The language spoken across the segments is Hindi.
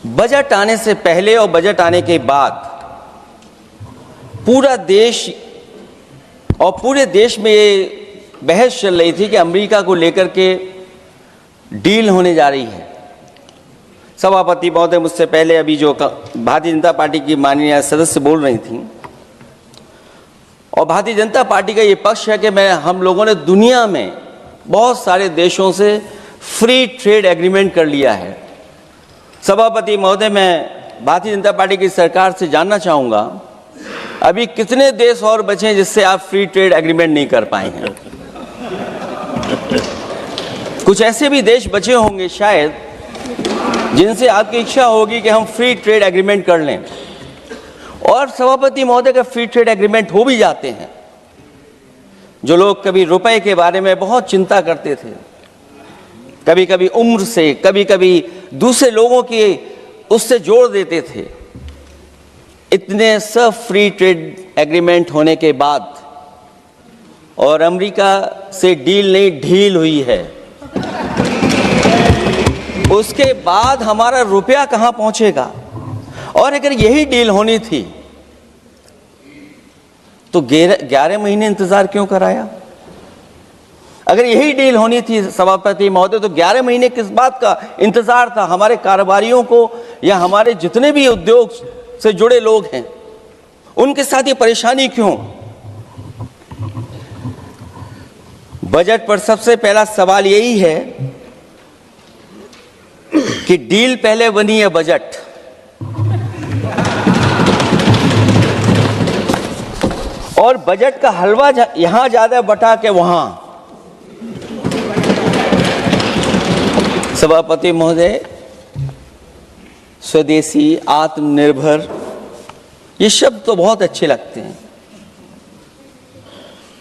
बजट आने से पहले और बजट आने के बाद पूरा देश और पूरे देश में ये बहस चल रही थी कि अमेरिका को लेकर के डील होने जा रही है। सभापति महोदय मुझसे पहले अभी जो भारतीय जनता पार्टी की माननीय सदस्य बोल रही थी, और भारतीय जनता पार्टी का ये पक्ष है कि हम लोगों ने दुनिया में बहुत सारे देशों से फ्री ट्रेड एग्रीमेंट कर लिया है। सभापति महोदय, मैं भारतीय जनता पार्टी की सरकार से जानना चाहूँगा, अभी कितने देश और बचे हैं जिससे आप फ्री ट्रेड एग्रीमेंट नहीं कर पाए हैं? कुछ ऐसे भी देश बचे होंगे शायद जिनसे आपकी इच्छा होगी कि हम फ्री ट्रेड एग्रीमेंट कर लें, और सभापति महोदय का फ्री ट्रेड एग्रीमेंट हो भी जाते हैं। जो लोग कभी रुपए के बारे में बहुत चिंता करते थे, कभी कभी उम्र से, कभी कभी दूसरे लोगों के उससे जोड़ देते थे, इतने सब फ्री ट्रेड एग्रीमेंट होने के बाद और अमेरिका से डील नहीं ढील हुई है, उसके बाद हमारा रुपया कहां पहुंचेगा? और अगर यही डील होनी थी तो 11 महीने इंतजार क्यों कराया? अगर यही डील होनी थी सभापति महोदय, तो 11 महीने किस बात का इंतजार था? हमारे कारोबारियों को या हमारे जितने भी उद्योग से जुड़े लोग हैं उनके साथ ये परेशानी क्यों? बजट पर सबसे पहला सवाल यही है कि डील पहले बनी है बजट। और बजट का हलवा यहां ज्यादा बटा के वहां। सभापति महोदय, स्वदेशी, आत्मनिर्भर, ये शब्द तो बहुत अच्छे लगते हैं,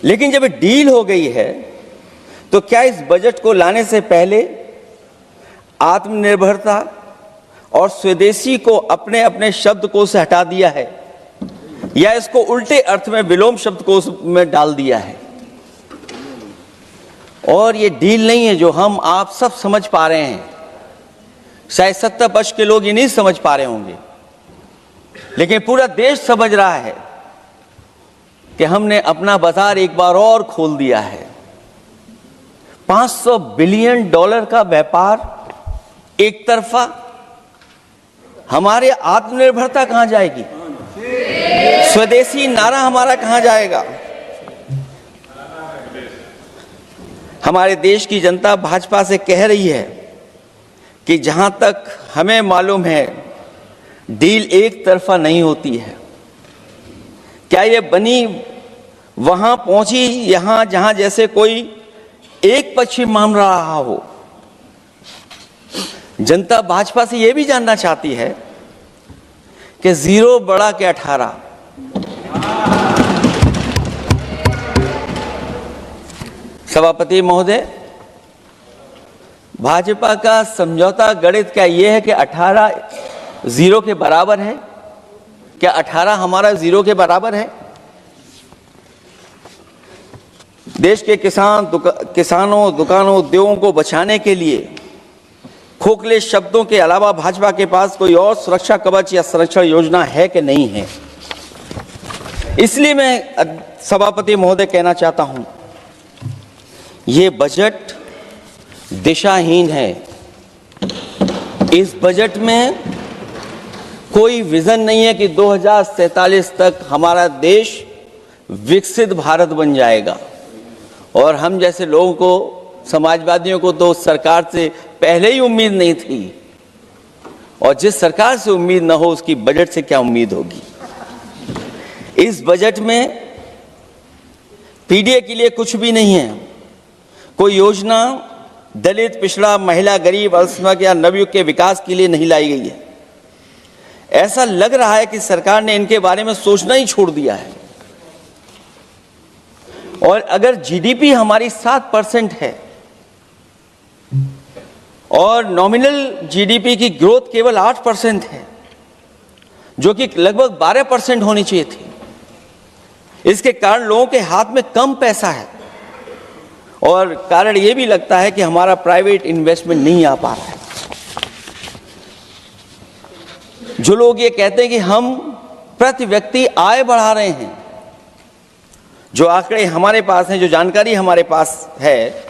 लेकिन जब डील हो गई है तो क्या इस बजट को लाने से पहले आत्मनिर्भरता और स्वदेशी को अपने अपने शब्दकोश से हटा दिया है, या इसको उल्टे अर्थ में विलोम शब्दकोश में डाल दिया है? और ये डील नहीं है जो हम आप सब समझ पा रहे हैं, शायद सत्ता पक्ष के लोग ये नहीं समझ पा रहे होंगे, लेकिन पूरा देश समझ रहा है कि हमने अपना बाजार एक बार और खोल दिया है। $500 बिलियन का व्यापार एक तरफा, हमारे आत्मनिर्भरता कहां जाएगी? स्वदेशी नारा हमारा कहां जाएगा? हमारे देश की जनता भाजपा से कह रही है कि जहां तक हमें मालूम है डील एक तरफा नहीं होती है। क्या ये बनी वहां पहुंची यहां जहां जैसे कोई एक पक्षी मान रहा हो? जनता भाजपा से यह भी जानना चाहती है कि 0 बड़ा के 18। सभापति महोदय, भाजपा का समझौता गणित क्या यह है कि 18 0 के बराबर है? क्या 18 हमारा 0 के बराबर है? देश के किसानों, दुकानों, उद्योगों को बचाने के लिए खोखले शब्दों के अलावा भाजपा के पास कोई और सुरक्षा कवच या संरक्षण योजना है कि नहीं है? इसलिए मैं सभापति महोदय कहना चाहता हूं, ये बजट दिशाहीन है। इस बजट में कोई विजन नहीं है कि 2047 तक हमारा देश विकसित भारत बन जाएगा। और हम जैसे लोगों को, समाजवादियों को तो सरकार से पहले ही उम्मीद नहीं थी, और जिस सरकार से उम्मीद ना हो उसकी बजट से क्या उम्मीद होगी? इस बजट में पीडीए के लिए कुछ भी नहीं है। कोई योजना दलित, पिछड़ा, महिला, गरीब, अल्पसंख्यक या नवयुवक के विकास के लिए नहीं लाई गई है। ऐसा लग रहा है कि सरकार ने इनके बारे में सोचना ही छोड़ दिया है। और अगर जीडीपी हमारी 7% है और नॉमिनल जीडीपी की ग्रोथ केवल 8% है, जो कि लगभग 12% होनी चाहिए थी, इसके कारण लोगों के हाथ में कम पैसा है, और कारण यह भी लगता है कि हमारा प्राइवेट इन्वेस्टमेंट नहीं आ पा रहा है। जो लोग ये कहते हैं कि हम प्रति व्यक्ति आय बढ़ा रहे हैं, जो आंकड़े हमारे पास हैं, जो जानकारी हमारे पास है,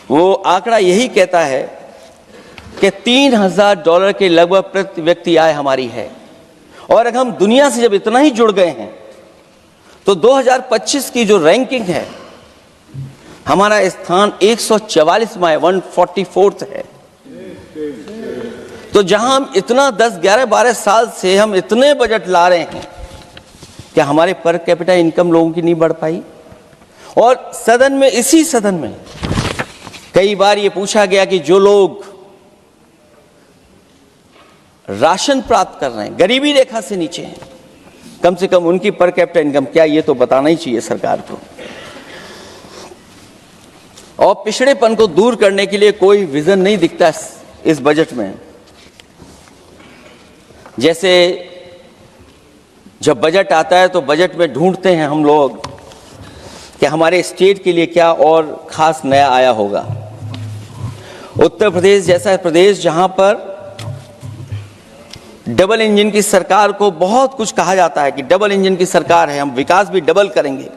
वो आंकड़ा यही कहता है कि $3000 के लगभग प्रति व्यक्ति आय हमारी है। और अगर हम दुनिया से जब इतना ही जुड़ गए हैं तो 2025 की जो रैंकिंग है, हमारा स्थान 144वां है, 144th है। तो जहां हम इतना 10, 11, 12 साल से हम इतने बजट ला रहे हैं, क्या हमारे पर कैपिटा इनकम लोगों की नहीं बढ़ पाई? और सदन में, इसी सदन में कई बार ये पूछा गया कि जो लोग राशन प्राप्त कर रहे हैं, गरीबी रेखा से नीचे हैं, कम से कम उनकी पर कैपिटा इनकम क्या, ये तो बताना ही चाहिए सरकार को। और पिछड़ेपन को दूर करने के लिए कोई विजन नहीं दिखता इस बजट में। जैसे जब बजट आता है तो बजट में ढूंढते हैं हम लोग कि हमारे स्टेट के लिए क्या और खास नया आया होगा। उत्तर प्रदेश जैसा प्रदेश जहां पर डबल इंजन की सरकार को बहुत कुछ कहा जाता है कि डबल इंजन की सरकार है, हम विकास भी डबल करेंगे,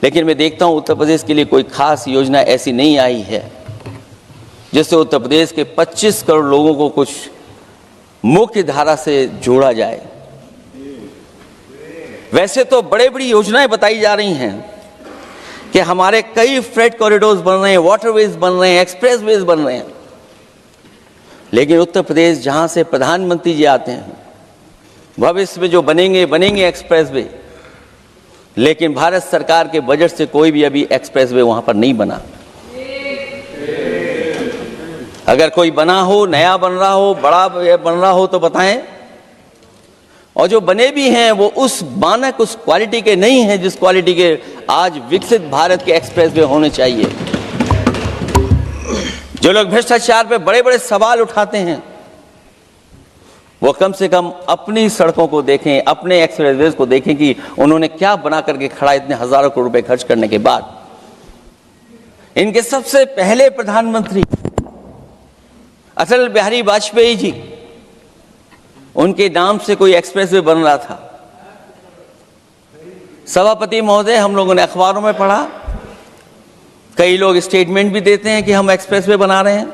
लेकिन मैं देखता हूं उत्तर प्रदेश के लिए कोई खास योजना ऐसी नहीं आई है जिससे उत्तर प्रदेश के 25 करोड़ लोगों को कुछ मुख्य धारा से जोड़ा जाए। वैसे तो बड़े बड़ी योजनाएं बताई जा रही हैं कि हमारे कई फ्रेट कॉरिडोर्स बन रहे हैं, वाटरवेज बन रहे हैं, एक्सप्रेसवेज बन रहे हैं, लेकिन उत्तर प्रदेश जहां से प्रधानमंत्री जी आते हैं, भविष्य में जो बनेंगे एक्सप्रेसवे, लेकिन भारत सरकार के बजट से कोई भी अभी एक्सप्रेसवे वहां पर नहीं बना। अगर कोई बना हो, नया बन रहा हो, बड़ा बन रहा हो तो बताएं। और जो बने भी हैं वो उस मानक, उस क्वालिटी के नहीं हैं जिस क्वालिटी के आज विकसित भारत के एक्सप्रेसवे होने चाहिए। जो लोग भ्रष्टाचार पे बड़े बड़े सवाल उठाते हैं, वो कम से कम अपनी सड़कों को देखें, अपने एक्सप्रेसवेज को देखें कि उन्होंने क्या बना करके खड़ा इतने हजारों करोड़ रुपए खर्च करने के बाद। इनके सबसे पहले प्रधानमंत्री अटल बिहारी वाजपेयी जी, उनके नाम से कोई एक्सप्रेसवे बन रहा था। सभापति महोदय, हम लोगों ने अखबारों में पढ़ा, कई लोग स्टेटमेंट भी देते हैं कि हम एक्सप्रेसवे बना रहे हैं।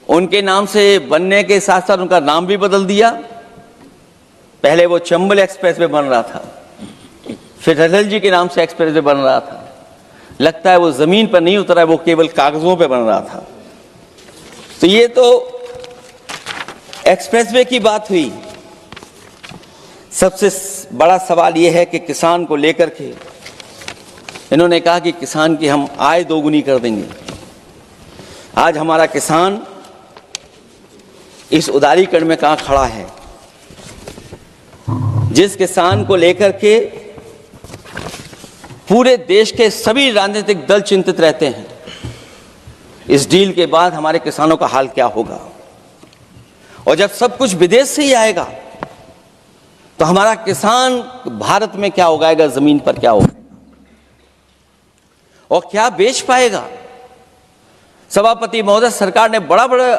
उनके नाम से बनने के साथ साथ उनका नाम भी बदल दिया। पहले वो चंबल एक्सप्रेसवे बन रहा था, फिर अटल जी के नाम से एक्सप्रेसवे बन रहा था। लगता है वो जमीन पर नहीं उतरा है, वो केवल कागजों पे बन रहा था। तो ये तो एक्सप्रेसवे की बात हुई। सबसे बड़ा सवाल यह है कि किसान को लेकर के इन्होंने कहा कि किसान की हम आय दोगुनी कर देंगे। आज हमारा किसान इस उदारीकरण में कहां खड़ा है? जिस किसान को लेकर के पूरे देश के सभी राजनीतिक दल चिंतित रहते हैं, इस डील के बाद हमारे किसानों का हाल क्या होगा? और जब सब कुछ विदेश से ही आएगा तो हमारा किसान भारत में क्या उगाएगा, जमीन पर क्या होगा और क्या बेच पाएगा? सभापति महोदय, सरकार ने बड़ा बड़ा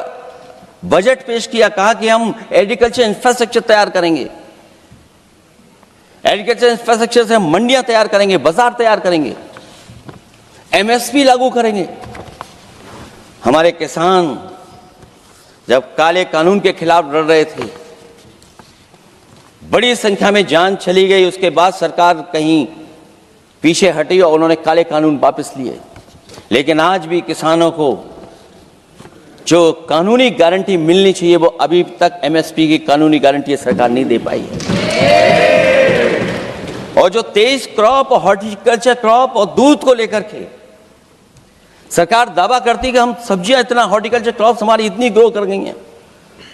बजट पेश किया, कहा कि हम एग्रीकल्चर इंफ्रास्ट्रक्चर तैयार करेंगे, एग्रीकल्चर इंफ्रास्ट्रक्चर से हम मंडियां तैयार करेंगे, बाजार तैयार करेंगे, एमएसपी लागू करेंगे। हमारे किसान जब काले कानून के खिलाफ लड़ रहे थे, बड़ी संख्या में जान चली गई, उसके बाद सरकार कहीं पीछे हटी और उन्होंने काले कानून वापस लिए। लेकिन आज भी किसानों को जो कानूनी गारंटी मिलनी चाहिए वो अभी तक एमएसपी की कानूनी गारंटी सरकार नहीं दे पाई है। और जो 23 क्रॉप और हॉर्टिकल्चर क्रॉप और दूध को लेकर के सरकार दावा करती कि हम सब्जियां इतना, हॉर्टिकल्चर क्रॉप्स हमारी इतनी ग्रो कर गई हैं,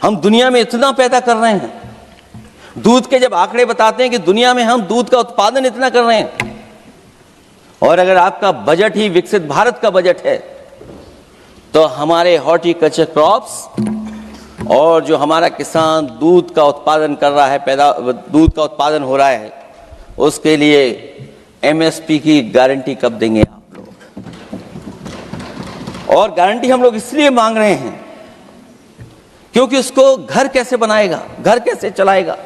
हम दुनिया में इतना पैदा कर रहे हैं। दूध के जब आंकड़े बताते हैं कि दुनिया में हम दूध का उत्पादन इतना कर रहे हैं, और अगर आपका बजट ही विकसित भारत का बजट है तो हमारे हॉर्टिकल्चर क्रॉप्स और जो हमारा किसान दूध का उत्पादन कर रहा है, दूध का उत्पादन हो रहा है, उसके लिए एमएसपी की गारंटी कब देंगे आप लोग? और गारंटी हम लोग इसलिए मांग रहे हैं क्योंकि उसको घर कैसे बनाएगा, घर कैसे चलाएगा,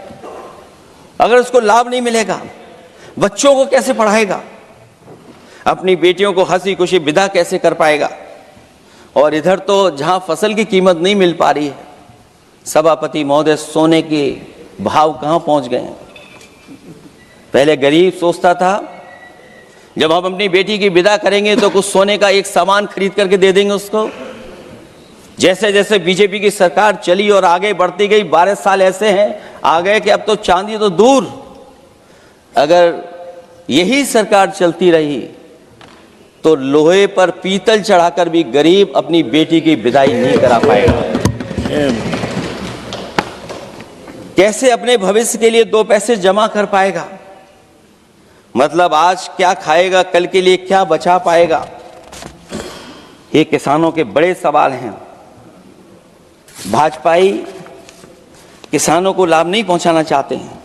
अगर उसको लाभ नहीं मिलेगा, बच्चों को कैसे पढ़ाएगा, अपनी बेटियों को हंसी खुशी विदा कैसे कर पाएगा। और इधर तो जहां फसल की कीमत नहीं मिल पा रही है, सभापति महोदय, सोने के भाव कहां पहुंच गए हैं। पहले गरीब सोचता था जब हम अपनी बेटी की विदा करेंगे तो कुछ सोने का एक सामान खरीद करके दे देंगे उसको। जैसे जैसे बीजेपी की सरकार चली और आगे बढ़ती गई, 12 साल ऐसे हैं आ गए कि अब तो चांदी तो दूर, अगर यही सरकार चलती रही तो लोहे पर पीतल चढ़ाकर भी गरीब अपनी बेटी की विदाई नहीं करा पाएगा। कैसे अपने भविष्य के लिए 2 पैसे जमा कर पाएगा, मतलब आज क्या खाएगा, कल के लिए क्या बचा पाएगा। ये किसानों के बड़े सवाल हैं। भाजपाई किसानों को लाभ नहीं पहुंचाना चाहते हैं,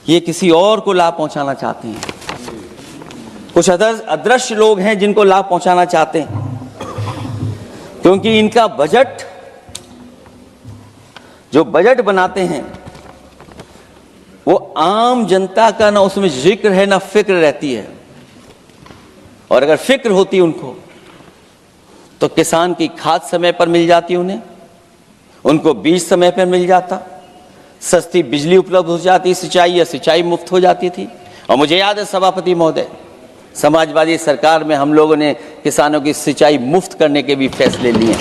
ये किसी और को लाभ पहुंचाना चाहते हैं। कुछ अदृश्य लोग हैं जिनको लाभ पहुंचाना चाहते हैं, क्योंकि इनका बजट, जो बजट बनाते हैं वो आम जनता का ना उसमें जिक्र है ना फिक्र रहती है। और अगर फिक्र होती उनको तो किसान की खाद समय पर मिल जाती उन्हें, उनको बीज समय पर मिल जाता, सस्ती बिजली उपलब्ध हो जाती, सिंचाई या सिंचाई मुफ्त हो जाती थी। और मुझे याद है सभापति महोदय, समाजवादी सरकार में हम लोगों ने किसानों की सिंचाई मुफ्त करने के भी फैसले लिए।